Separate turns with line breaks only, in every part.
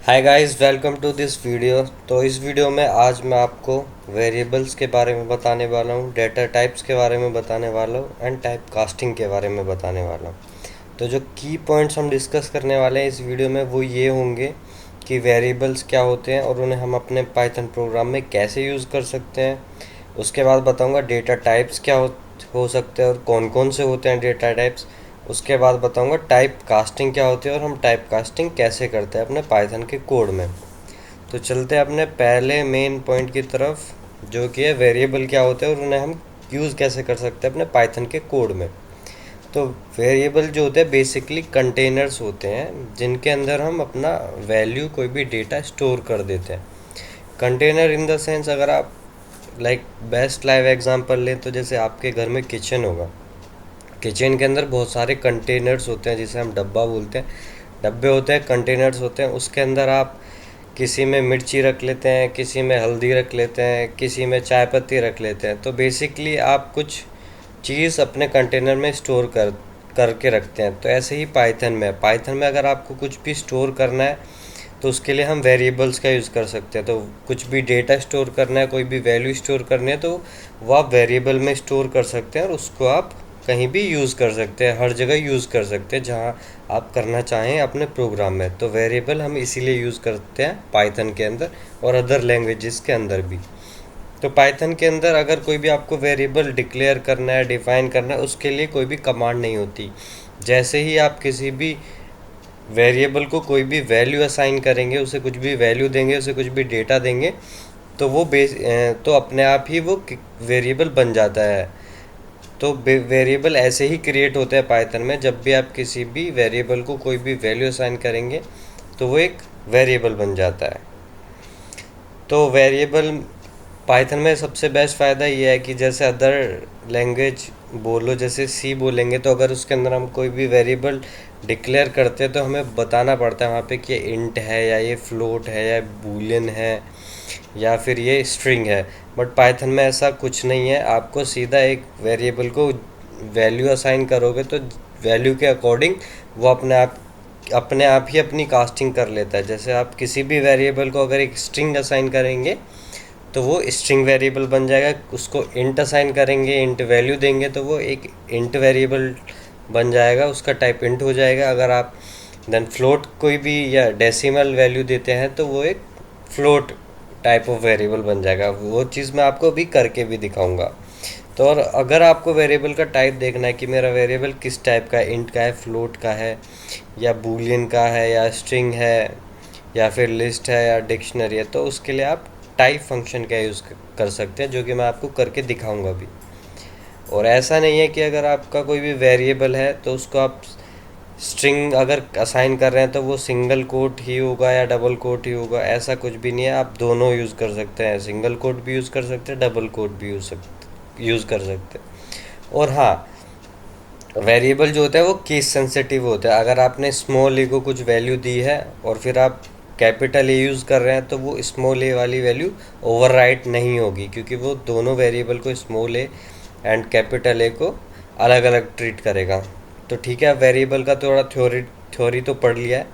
Hi guys, welcome to this video. तो इस video में आज मैं आपको वेरिएबल्स के बारे में बताने वाला हूँ, डेटा टाइप्स के बारे में बताने वाला हूँ एंड टाइप कास्टिंग के बारे में बताने वाला हूँ। तो जो की पॉइंट्स हम डिस्कस करने वाले हैं इस वीडियो में वो ये होंगे कि वेरिएबल्स क्या होते हैं और उन्हें हम अपने पाइथन प्रोग्राम में कैसे यूज़ कर सकते हैं। उसके बाद बताऊँगा डेटा टाइप्स क्या हो सकते हैं और कौन कौन से होते हैं डेटा टाइप्स। उसके बाद बताऊंगा टाइप कास्टिंग क्या होती है और हम टाइप कास्टिंग कैसे करते हैं अपने पाइथन के कोड में। तो चलते हैं अपने पहले मेन पॉइंट की तरफ, जो कि है वेरिएबल क्या होते हैं और उन्हें हम यूज़ कैसे कर सकते हैं अपने पाइथन के कोड में। तो वेरिएबल जो होते हैं बेसिकली कंटेनर्स होते हैं जिनके अंदर हम अपना वैल्यू, कोई भी डेटा स्टोर कर देते हैं। कंटेनर इन द सेंस, अगर आप बेस्ट लाइव एग्जांपल लें तो जैसे आपके घर में किचन होगा। किचन के अंदर बहुत सारे कंटेनर्स होते हैं जिसे हम डब्बा बोलते हैं। डब्बे होते हैं, कंटेनर्स होते हैं, उसके अंदर आप किसी में मिर्ची रख लेते हैं, किसी में हल्दी रख लेते हैं, किसी में चाय पत्ती रख लेते हैं। तो बेसिकली आप कुछ चीज़ अपने कंटेनर में स्टोर करके रखते हैं। तो ऐसे ही पाइथन में अगर आपको कुछ भी स्टोर करना है तो उसके लिए हम वेरिएबल्स का यूज़ कर सकते हैं। तो कुछ भी डेटा स्टोर करना है, कोई भी वैल्यू स्टोर करनी है, तो वो आप वेरिएबल में स्टोर कर सकते हैं और उसको आप कहीं भी यूज़ कर सकते हैं, हर जगह यूज़ कर सकते हैं जहाँ आप करना चाहें अपने प्रोग्राम में। तो वेरिएबल हम इसीलिए यूज़ करते हैं पाइथन के अंदर और अदर लैंग्वेजेस के अंदर भी। तो पाइथन के अंदर अगर कोई भी आपको वेरिएबल डिक्लेयर करना है, डिफाइन करना है, उसके लिए कोई भी कमांड नहीं होती। जैसे ही आप किसी भी वेरिएबल को कोई भी वैल्यू असाइन करेंगे, उसे कुछ भी वैल्यू देंगे, उसे कुछ भी डेटा देंगे, तो तो अपने आप ही वो वेरिएबल बन जाता है। तो वेरिएबल ऐसे ही क्रिएट होते हैं पाइथन में। जब भी आप किसी भी वेरिएबल को कोई भी वैल्यू असाइन करेंगे तो वो एक वेरिएबल बन जाता है। तो वेरिएबल पाइथन में सबसे बेस्ट फ़ायदा ये है कि जैसे अदर लैंग्वेज बोलो, जैसे सी बोलेंगे, तो अगर उसके अंदर हम कोई भी वेरिएबल डिक्लेयर करते हैं तो हमें बताना पड़ता है वहाँ पे कि ये इंट है या ये फ्लोट है या बूलियन है या फिर ये स्ट्रिंग है। बट पाइथन में ऐसा कुछ नहीं है, आपको सीधा एक वेरिएबल को वैल्यू असाइन करोगे तो वैल्यू के अकॉर्डिंग वो अपने आप ही अपनी कास्टिंग कर लेता है। जैसे आप किसी भी वेरिएबल को अगर एक स्ट्रिंग असाइन करेंगे तो वो स्ट्रिंग वेरिएबल बन जाएगा। उसको इंट असाइन करेंगे, इंट वैल्यू देंगे तो वो एक इंट वेरिएबल बन जाएगा, उसका टाइप इंट हो जाएगा। अगर आप देन फ्लोट कोई भी या डेसिमल वैल्यू देते हैं तो वो एक फ्लोट टाइप ऑफ वेरिएबल बन जाएगा। वो चीज़ मैं आपको अभी करके भी दिखाऊंगा। तो और अगर आपको वेरिएबल का टाइप देखना है कि मेरा वेरिएबल किस टाइप का है, इंट का है, फ्लोट का है, या बूलियन का है, या स्ट्रिंग है, या फिर लिस्ट है, या डिक्शनरी है, तो उसके लिए आप टाइप फंक्शन का यूज़ कर सकते हैं, जो कि मैं आपको करके दिखाऊंगा भी। और ऐसा नहीं है कि अगर आपका कोई भी वेरिएबल है तो उसको आप स्ट्रिंग अगर असाइन कर रहे हैं तो वो सिंगल कोट ही होगा या डबल कोट ही होगा, ऐसा कुछ भी नहीं है। आप दोनों यूज़ कर सकते हैं, सिंगल कोट भी यूज़ कर सकते हैं, डबल कोट भी यूज़ कर सकते हैं। और हाँ, वेरिएबल जो होता है वो केस सेंसिटिव होता है। अगर आपने स्मॉल ए को कुछ वैल्यू दी है और फिर आप कैपिटल ए यूज़ कर रहे हैं तो वो स्मॉल ए वाली वैल्यू ओवरराइट नहीं होगी, क्योंकि वो दोनों वेरिएबल को, small A and capital A को, अलग अलग ट्रीट करेगा। तो ठीक है, वेरिएबल का थोड़ा थ्योरी तो पढ़ लिया है।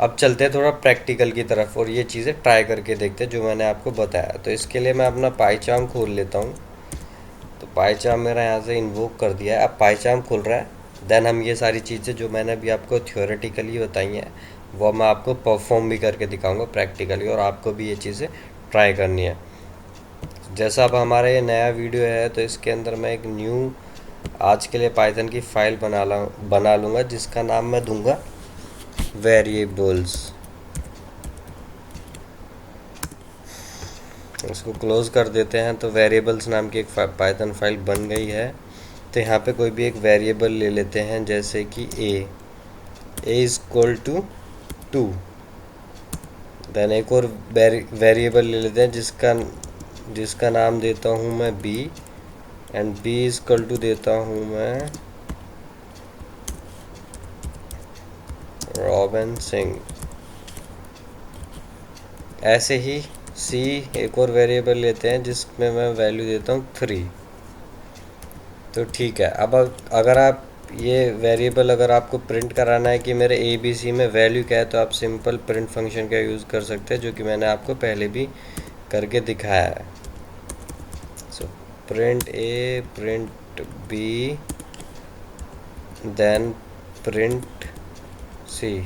अब चलते हैं थोड़ा प्रैक्टिकल की तरफ और ये चीज़ें ट्राई करके देखते हैं जो मैंने आपको बताया। तो इसके लिए मैं अपना पाइचार्म खोल लेता हूँ। तो पाइचार्म मेरा यहाँ से इन्वोक कर दिया है, अब पाइचार्म खुल रहा है। देन हम ये सारी चीज़ें जो मैंने अभी आपको थ्योरेटिकली बताई हैं वो मैं आपको परफॉर्म भी करके दिखाऊंगा प्रैक्टिकली, और आपको भी ये चीज़ें ट्राई करनी है। जैसा अब हमारा ये नया वीडियो है तो इसके अंदर मैं एक न्यू, आज के लिए पाइथन की फाइल बना लूँगा जिसका नाम मैं दूंगा वेरिएबल्स। इसको क्लोज़ कर देते हैं। तो वेरिएबल्स नाम की एक पाइथन फाइल बन गई है। तो यहाँ पे कोई भी एक वेरिएबल ले लेते हैं, जैसे कि A is equal to 2। Then एक और वेरिएबल ले लेते हैं जिसका नाम देता हूँ मैं B, and B is equal to देता हूँ मैं रॉबिन सिंह। ऐसे ही सी एक और वेरिएबल लेते हैं जिसमें मैं वैल्यू देता हूँ 3। तो ठीक है, अब अगर आप ये वेरिएबल अगर आपको प्रिंट कराना है कि मेरे ABC में वैल्यू क्या है, तो आप सिंपल प्रिंट फंक्शन का यूज़ कर सकते हैं, जो कि मैंने आपको पहले भी करके दिखाया है। So print A, print B, then print C।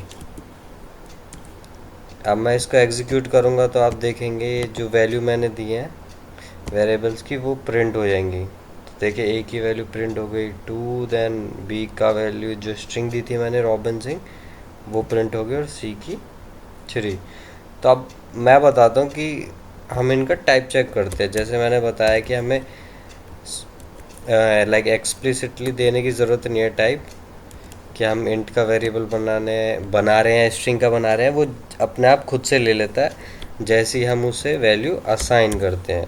अब मैं इसको एग्जीक्यूट करूँगा तो आप देखेंगे ये जो वैल्यू मैंने दी है वेरिएबल्स की वो प्रिंट हो जाएंगी। तो देखिए A की वैल्यू प्रिंट हो गई 2, देन B का वैल्यू जो स्ट्रिंग दी थी मैंने रॉबिन सिंह वो प्रिंट हो गई, और C की 3। तो अब मैं बताता हूँ कि हम इनका टाइप चेक करते हैं। जैसे मैंने बताया कि हमें लाइक एक्सप्लिसिटली देने की ज़रूरत नहीं है टाइप, कि हम इंट का वेरिएबल बना रहे हैं, स्ट्रिंग का बना रहे हैं, वो अपने आप खुद से ले लेता है जैसे ही हम उसे वैल्यू असाइन करते हैं।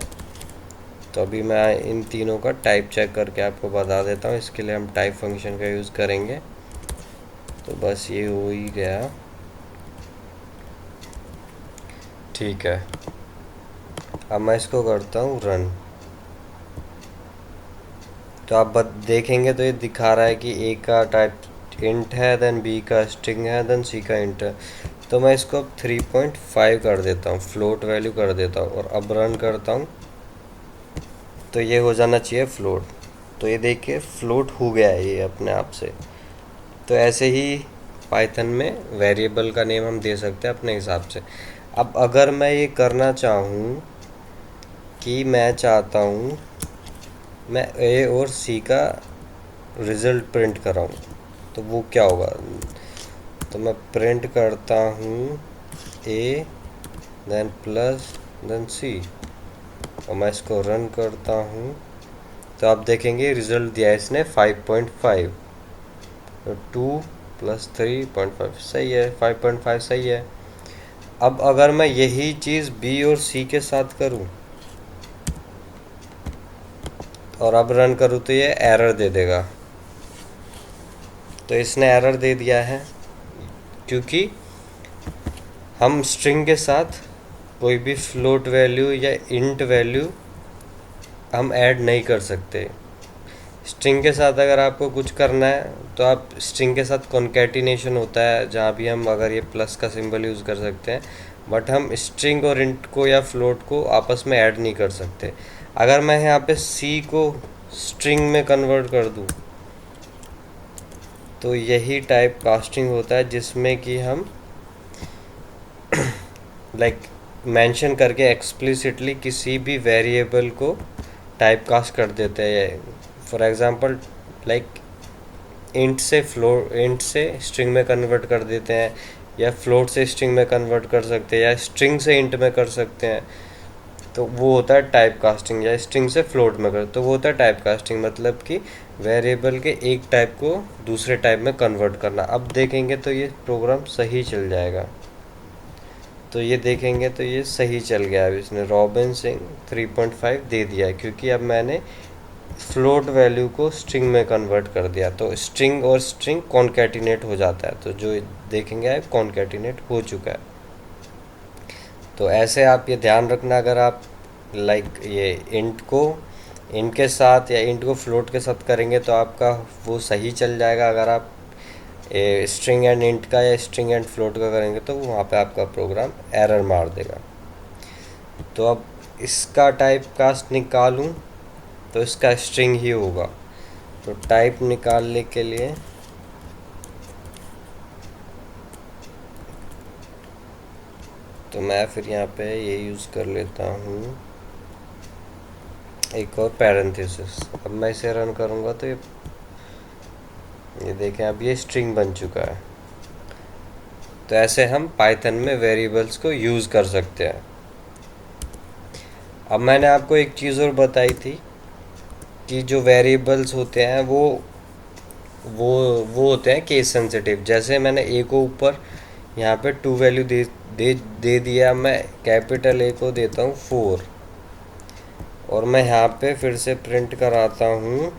तो अभी मैं इन तीनों का टाइप चेक करके आपको बता देता हूँ। इसके लिए हम टाइप फंक्शन का यूज़ करेंगे। तो बस ये हो ही गया, ठीक है। अब मैं इसको करता हूँ रन। तो आप देखेंगे तो ये दिखा रहा है कि A का टाइप इंट है, देन B का स्ट्रिंग है, देन C का इंट है। तो मैं इसको अब 3.5 कर देता हूँ, फ्लोट वैल्यू कर देता हूँ, और अब रन करता हूँ तो ये हो जाना चाहिए फ्लोट। तो ये देखिए फ्लोट हो गया है ये अपने आप से। तो ऐसे ही पाइथन में वेरिएबल का नेम हम दे सकते हैं अपने हिसाब से। अब अगर मैं ये करना चाहूँ कि मैं चाहता हूँ मैं A और C का रिज़ल्ट प्रिंट कराऊँ, तो वो क्या होगा। तो मैं प्रिंट करता हूँ A, then plus, then C, और मैं इसको रन करता हूँ तो आप देखेंगे रिज़ल्ट दिया है इसने 5.5। तो 2 + 3.5 सही है, 5.5 सही है। अब अगर मैं यही चीज़ B और C के साथ करूँ और अब रन करूँ तो ये एरर दे देगा। तो इसने एरर दे दिया है क्योंकि हम स्ट्रिंग के साथ कोई भी फ्लोट वैल्यू या इंट वैल्यू हम ऐड नहीं कर सकते। स्ट्रिंग के साथ अगर आपको कुछ करना है तो आप स्ट्रिंग के साथ कॉन्कैटिनेशन होता है, जहाँ भी हम अगर ये प्लस का सिंबल यूज़ कर सकते हैं, बट हम स्ट्रिंग और इंट को या फ्लोट को आपस में ऐड नहीं कर सकते। अगर मैं यहाँ पे C को स्ट्रिंग में कन्वर्ट कर दूँ तो यही टाइप कास्टिंग होता है, जिसमें कि हम लाइक मेंशन करके एक्सप्लिसिटली किसी भी वेरिएबल को टाइप कास्ट कर देते हैं। फॉर एग्ज़ाम्पल लाइक इंट से स्ट्रिंग में कन्वर्ट कर देते हैं, या फ्लोट से स्ट्रिंग में कन्वर्ट कर सकते हैं, या स्ट्रिंग से इंट में कर सकते हैं। तो वो होता है टाइप कास्टिंग। या स्ट्रिंग से फ्लोट में कर तो वो होता है टाइप कास्टिंग, मतलब कि वेरिएबल के एक टाइप को दूसरे टाइप में कन्वर्ट करना। अब देखेंगे तो ये प्रोग्राम सही चल जाएगा। तो ये देखेंगे तो ये सही चल गया। अब इसने रॉबिन सिंह 3.5 दे दिया है, क्योंकि अब मैंने फ्लोट वैल्यू को स्ट्रिंग में कन्वर्ट कर दिया। तो स्ट्रिंग और स्ट्रिंग कॉन्कैटिनेट हो जाता है। तो जो देखेंगे आप कॉन्कैटिनेट हो चुका है। तो ऐसे आप ये ध्यान रखना, अगर आप लाइक ये इंट को इंट के साथ या इंट को फ्लोट के साथ करेंगे तो आपका वो सही चल जाएगा। अगर आप स्ट्रिंग एंड इंट का या स्ट्रिंग एंड फ्लोट का करेंगे तो वहाँ पे आपका प्रोग्राम एरर मार देगा। तो अब इसका टाइप कास्ट निकालूं तो इसका स्ट्रिंग ही होगा। तो टाइप निकालने के लिए तो मैं फिर यहाँ पे ये यूज़ कर लेता हूँ एक और पैरेंथेसिस। अब मैं इसे रन करूँगा तो ये देखें अब ये स्ट्रिंग बन चुका है। तो ऐसे हम पाइथन में वेरिएबल्स को यूज़ कर सकते हैं। अब मैंने आपको एक चीज़ और बताई थी कि जो वेरिएबल्स होते हैं वो होते हैं केस सेंसिटिव। जैसे मैंने ए को ऊपर यहाँ पे 2 वैल्यू दे दिया, मैं कैपिटल ए को देता हूँ 4, और मैं यहाँ पे फिर से प्रिंट कराता हूँ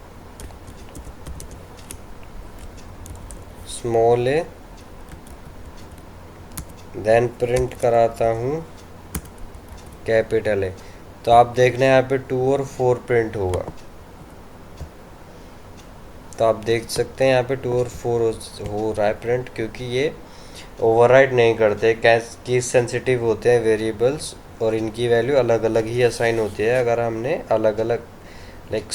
स्मॉल ए, देन प्रिंट कराता हूँ कैपिटल ए। तो आप देखना यहाँ पे 2 और 4 प्रिंट होगा। तो आप देख सकते हैं यहाँ पे 2 और 4 हो रहा है प्रिंट, क्योंकि ये ओवरराइड नहीं करते, कैश केस सेंसिटिव होते हैं वेरिएबल्स, और इनकी वैल्यू अलग अलग ही असाइन होती है अगर हमने अलग अलग लाइक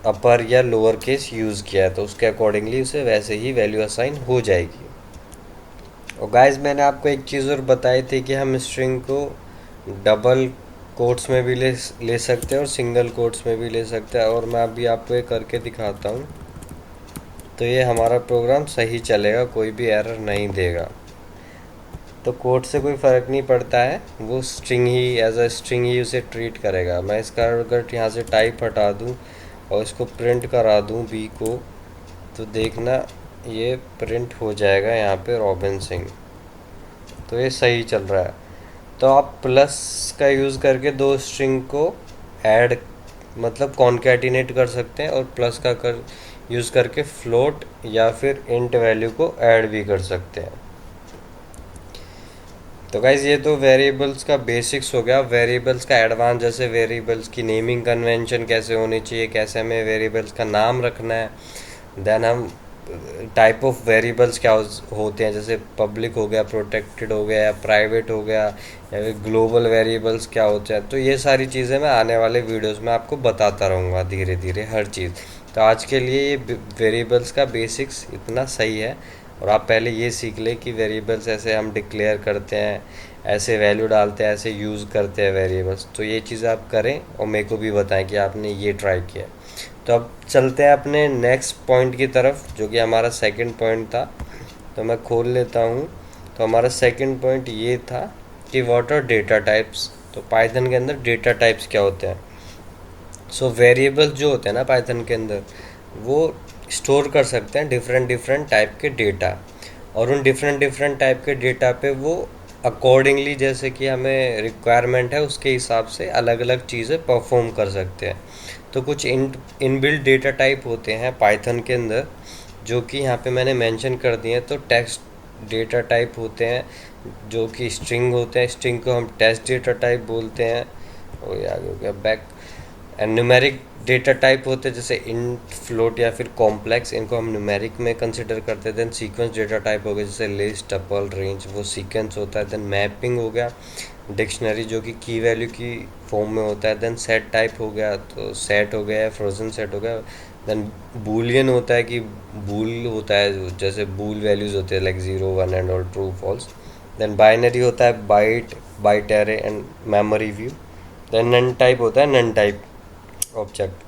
अपर या लोअर केस यूज़ किया है, तो उसके अकॉर्डिंगली उसे वैसे ही वैल्यू असाइन हो जाएगी। और गाइस मैंने आपको एक चीज़ और बताई थी कि हम स्ट्रिंग को डबल कोट्स में भी ले सकते हैं और सिंगल कोट्स में भी ले सकते हैं, और मैं अभी आपको ये करके दिखाता हूँ। तो ये हमारा प्रोग्राम सही चलेगा, कोई भी एरर नहीं देगा। तो कोड से कोई फ़र्क नहीं पड़ता है, वो स्ट्रिंग ही एज अ स्ट्रिंग ही उसे ट्रीट करेगा। मैं इसका अगर यहाँ से टाइप हटा दूँ और इसको प्रिंट करा दूँ बी को, तो देखना ये प्रिंट हो जाएगा यहाँ पे रॉबिन सिंह। तो ये सही चल रहा है। तो आप प्लस का यूज़ करके दो स्ट्रिंग को ऐड मतलब कॉन्कैटिनेट कर सकते हैं, और प्लस का यूज़ करके फ्लोट या फिर इंट वैल्यू को ऐड भी कर सकते हैं। तो गाइज़ ये तो वेरिएबल्स का बेसिक्स हो गया। वेरिएबल्स का एडवांस, जैसे वेरिएबल्स की नेमिंग कन्वेंशन कैसे होनी चाहिए, कैसे हमें वेरिएबल्स का नाम रखना है, देन हम टाइप ऑफ वेरिएबल्स क्या होते हैं, जैसे पब्लिक हो गया, प्रोटेक्टेड हो गया, या प्राइवेट हो गया, या फिर ग्लोबल वेरिएबल्स क्या होते हैं। तो ये सारी चीज़ें मैं आने वाले वीडियोस में आपको बताता रहूँगा धीरे धीरे हर चीज़। तो आज के लिए ये वेरिएबल्स का बेसिक्स इतना सही है, और आप पहले ये सीख लें कि वेरिएबल्स ऐसे हम डिक्लेयर करते हैं, ऐसे वैल्यू डालते हैं, ऐसे यूज़ करते हैं वेरिएबल्स। तो ये चीज़ आप करें और मेरे को भी बताएं कि आपने ये ट्राई किया। तो अब चलते हैं अपने नेक्स्ट पॉइंट की तरफ, जो कि हमारा सेकंड पॉइंट था। तो मैं खोल लेता हूँ। तो हमारा सेकंड पॉइंट ये था कि व्हाट आर डेटा टाइप्स। तो पाइथन के अंदर डेटा टाइप्स क्या होते हैं। सो वेरिएबल्स जो होते हैं ना पाइथन के अंदर, वो स्टोर कर सकते हैं डिफरेंट डिफरेंट टाइप के डेटा, और उन डिफरेंट डिफरेंट टाइप के डेटा पे वो अकॉर्डिंगली जैसे कि हमें रिक्वायरमेंट है उसके हिसाब से अलग अलग चीज़ें परफॉर्म कर सकते हैं। तो कुछ इनबिल्ट डेटा टाइप होते हैं पाइथन के अंदर, जो कि यहाँ पे मैंने मेंशन कर दिए हैं। तो टेक्स्ट डेटा टाइप होते हैं जो कि स्ट्रिंग होते हैं, स्ट्रिंग को हम टेक्स्ट डेटा टाइप बोलते हैं। और ये आगे हो गया back. And numeric data type होते हैं जैसे इंट, फ्लोट या फिर कॉम्प्लेक्स, इनको हम न्यूमेरिक में कंसिडर करते हैं। देन सीक्वेंस डेटा टाइप हो गया जैसे लिस्ट, टपल, रेंज, वो सीक्वेंस होता है। देन मैपिंग हो गया, डिक्शनरी जो कि की वैल्यू की फॉर्म में होता है। देन सेट टाइप हो गया, तो सेट हो गया, फ्रोजन सेट हो गया। देन बूलियन होता है कि बूल होता है, जैसे बूल वैल्यूज़ होते हैं लाइक 0, 1 एंड और ट्रू फॉल्स। देन बाइनरी होता है byte, byte array and memory view. Then none type होता है नन टाइप ऑब्जेक्ट।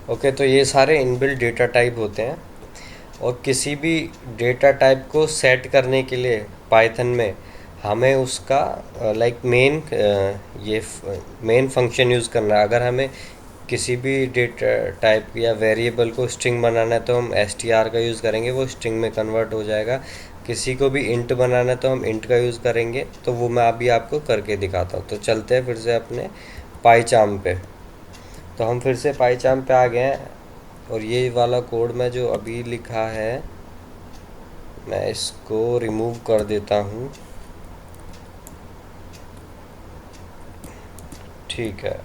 ओके, तो ये सारे इनबिल्ट डेटा टाइप होते हैं, और किसी भी डेटा टाइप को सेट करने के लिए पाइथन में हमें उसका लाइक ये मेन फंक्शन यूज़ करना है। अगर हमें किसी भी डेटा टाइप या वेरिएबल को स्ट्रिंग बनाना है तो हम str का यूज़ करेंगे, वो स्ट्रिंग में कन्वर्ट हो जाएगा। किसी को भी इंट बनाना है तो हम इंट का यूज़ करेंगे। तो वो मैं अभी आपको करके दिखाता हूँ। तो चलते हैं फिर से अपने पाईचार्म पे। तो हम फिर से पाईचार्म पे आ गए हैं, और ये वाला कोड मैं जो अभी लिखा है मैं इसको रिमूव कर देता हूँ। ठीक है,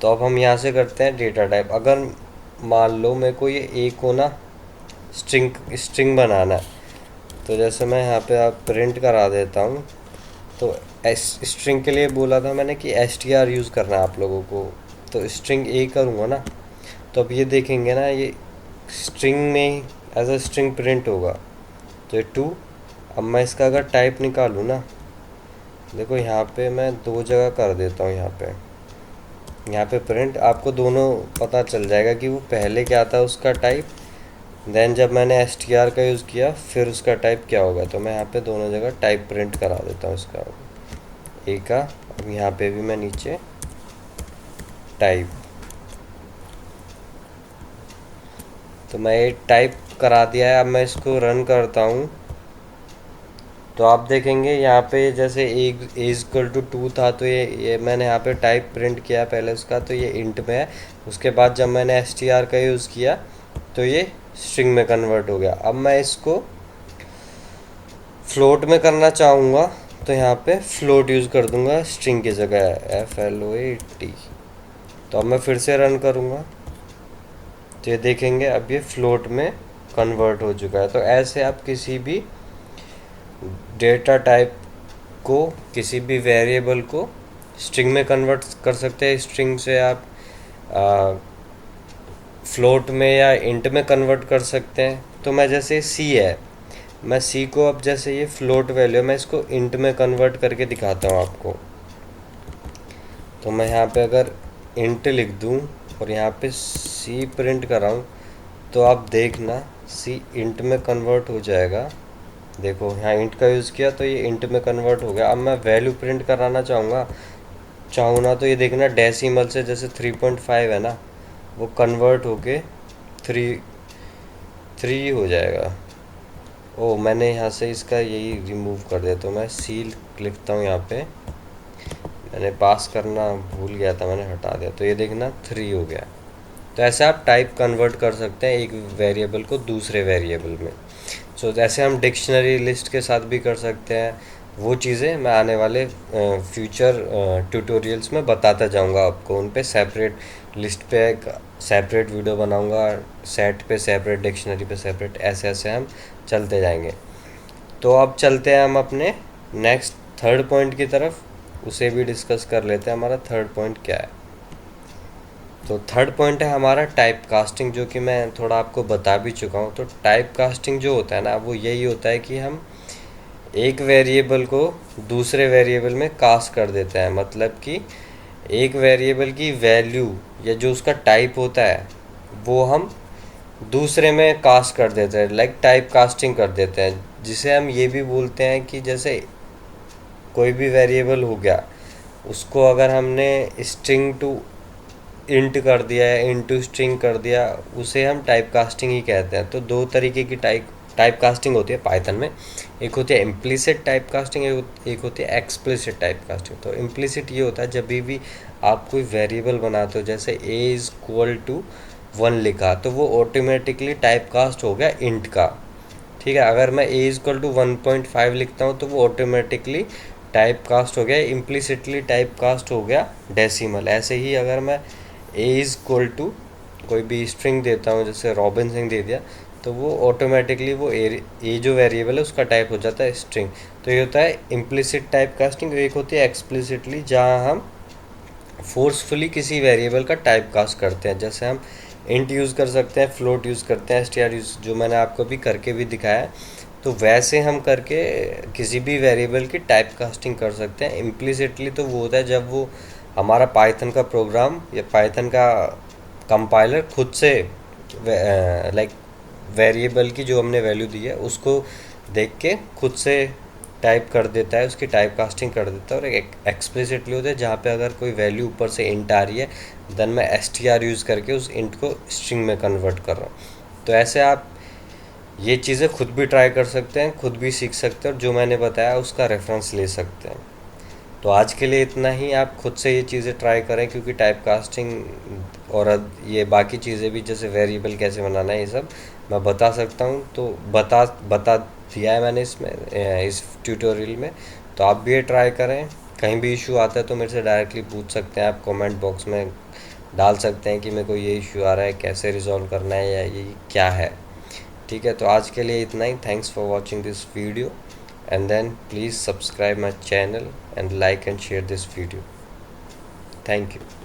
तो अब हम यहाँ से करते हैं डेटा टाइप। अगर मान लो मेरे को ये ए को ना स्ट्रिंग बनाना है, तो जैसे मैं यहाँ पे आप प्रिंट करा देता हूँ। तो स्ट्रिंग के लिए बोला था मैंने कि str यूज़ करना है आप लोगों को। तो स्ट्रिंग ए करूँगा ना, तो अब ये देखेंगे ना, ये स्ट्रिंग में एज अ स्ट्रिंग प्रिंट होगा। तो ये 2। अब मैं इसका अगर टाइप निकालूँ ना, देखो यहाँ पे मैं दो जगह कर देता हूँ। यहाँ पे प्रिंट, आपको दोनों पता चल जाएगा कि वो पहले क्या था उसका टाइप, देन जब मैंने str का यूज़ किया फिर उसका टाइप क्या होगा। तो मैं यहाँ पे दोनों जगह टाइप प्रिंट करा देता हूँ इसका ए का। अब यहाँ पे भी मैं नीचे टाइप, तो मैं ये टाइप करा दिया है। अब मैं इसको रन करता हूँ, तो आप देखेंगे यहाँ पे जैसे a=2 था, तो ये मैंने यहाँ पे टाइप प्रिंट किया पहले उसका, तो ये इंट में है। उसके बाद जब मैंने str का यूज़ किया तो ये स्ट्रिंग में कन्वर्ट हो गया। अब मैं इसको फ्लोट में करना चाहूँगा, तो यहाँ पे फ्लोट यूज़ कर दूँगा स्ट्रिंग की जगह, FLOAT। तो अब मैं फिर से रन करूँगा, तो ये देखेंगे अब ये फ्लोट में कन्वर्ट हो चुका है। तो ऐसे आप किसी भी डेटा टाइप को, किसी भी वेरिएबल को स्ट्रिंग में कन्वर्ट कर सकते हैं। स्ट्रिंग से आप फ्लोट में या इंट में कन्वर्ट कर सकते हैं। तो मैं जैसे सी है, मैं सी को अब जैसे ये फ्लोट वैल्यू, मैं इसको इंट में कन्वर्ट करके दिखाता हूँ आपको। तो मैं यहाँ पे अगर इंट लिख दूँ और यहाँ पे सी प्रिंट कराऊँ तो आप देखना सी इंट में कन्वर्ट हो जाएगा। देखो यहाँ इंट का यूज़ किया तो ये इंट में कन्वर्ट हो गया। अब मैं वैल्यू प्रिंट कराना चाहूँ ना, तो ये देखना डेसिमल से जैसे 3.5 है ना, वो कन्वर्ट होके 3 हो जाएगा। ओ, मैंने यहाँ से इसका यही रिमूव कर दिया। तो मैं सील लिखता हूँ यहाँ पे, मैंने पास करना भूल गया था, मैंने हटा दिया। तो ये देखना 3 हो गया। तो ऐसे आप टाइप कन्वर्ट कर सकते हैं एक वेरिएबल को दूसरे वेरिएबल में। सो ऐसे हम डिक्शनरी लिस्ट के साथ भी कर सकते हैं। वो चीज़ें मैं आने वाले फ्यूचर ट्यूटोरियल्स में बताता जाऊंगा आपको। उन पे सेपरेट, लिस्ट पे एक सेपरेट वीडियो बनाऊंगा, सेट पे सेपरेट, डिक्शनरी पे सेपरेट, ऐसे ऐसे हम चलते जाएंगे। तो अब चलते हैं हम अपने नेक्स्ट थर्ड पॉइंट की तरफ, उसे भी डिस्कस कर लेते हैं। हमारा थर्ड पॉइंट क्या है? तो थर्ड पॉइंट है हमारा टाइप कास्टिंग, जो कि मैं थोड़ा आपको बता भी चुका हूँ। तो टाइप कास्टिंग जो होता है ना, वो यही होता है कि हम एक वेरिएबल को दूसरे वेरिएबल में कास्ट कर देते हैं। मतलब कि एक वेरिएबल की वैल्यू या जो उसका टाइप होता है वो हम दूसरे में कास्ट कर देते हैं, लाइक टाइप कास्टिंग कर देते हैं। जिसे हम ये भी बोलते हैं कि जैसे कोई भी वेरिएबल हो गया, उसको अगर हमने स्ट्रिंग टू इंट कर दिया है, इंटू स्ट्रिंग कर दिया, उसे हम टाइप कास्टिंग ही कहते हैं। तो दो तरीके की टाइप कास्टिंग होती है पाइथन में। एक होती है इम्प्लिसिट टाइप कास्टिंग, एक होती है एक्सप्लिसिट टाइप कास्टिंग। तो इम्प्लिसिट ये होता है जब भी आप कोई वेरिएबल बनाते हो, जैसे a इज़ इक्वल टू 1 लिखा, तो वो ऑटोमेटिकली टाइप कास्ट हो गया इंट का। ठीक है, अगर मैं a इज इक्वल टू 1.5 लिखता हूँ तो वो ऑटोमेटिकली टाइप कास्ट हो गया, इम्प्लिसिटली टाइप कास्ट हो गया डेसिमल। ऐसे ही अगर मैं a इज इक्वल टू कोई भी स्ट्रिंग देता हूँ, जैसे रॉबिन सिंह दे दिया, तो वो ऑटोमेटिकली वो ए जो वेरिएबल है उसका टाइप हो जाता है स्ट्रिंग। तो ये होता है इम्प्लिसिट टाइप कास्टिंग। एक होती है एक्सप्लिसिटली, जहाँ हम फोर्सफुली किसी वेरिएबल का टाइप कास्ट करते हैं। जैसे हम इंट यूज़ कर सकते हैं, फ्लोट यूज़ करते हैं, str यूज़, जो मैंने आपको भी करके भी दिखाया है। तो वैसे हम करके किसी भी वेरिएबल की टाइप कास्टिंग कर सकते हैं। इम्प्लिसिटली तो वो होता है जब वो हमारा पाइथन का प्रोग्राम या पाइथन का कंपाइलर खुद से लाइक वेरिएबल की जो हमने वैल्यू दी है उसको देख के खुद से टाइप कर देता है, उसकी टाइप कास्टिंग कर देता है। और एक एक्सप्लिसिटली होता है जहाँ पे अगर कोई वैल्यू ऊपर से इंट आ रही है, देन मैं str यूज़ करके उस इंट को स्ट्रिंग में कन्वर्ट कर रहा हूँ। तो ऐसे आप ये चीज़ें खुद भी ट्राई कर सकते हैं, खुद भी सीख सकते हैं, और जो मैंने बताया उसका रेफरेंस ले सकते हैं। तो आज के लिए इतना ही। आप खुद से ये चीज़ें ट्राई करें, क्योंकि टाइप कास्टिंग और ये बाकी चीज़ें भी, जैसे वेरिएबल कैसे बनाना है, ये सब मैं बता सकता हूँ। तो बता बता दिया है मैंने इसमें, इस ट्यूटोरियल में। तो आप भी ये ट्राई करें। कहीं भी इशू आता है तो मेरे से डायरेक्टली पूछ सकते हैं, आप कमेंट बॉक्स में डाल सकते हैं कि मेरे को ये इशू आ रहा है, कैसे रिजॉल्व करना है या ये क्या है। ठीक है, तो आज के लिए इतना ही। Thanks for watching this video, and then please subscribe my channel and like and share this video. Thank you.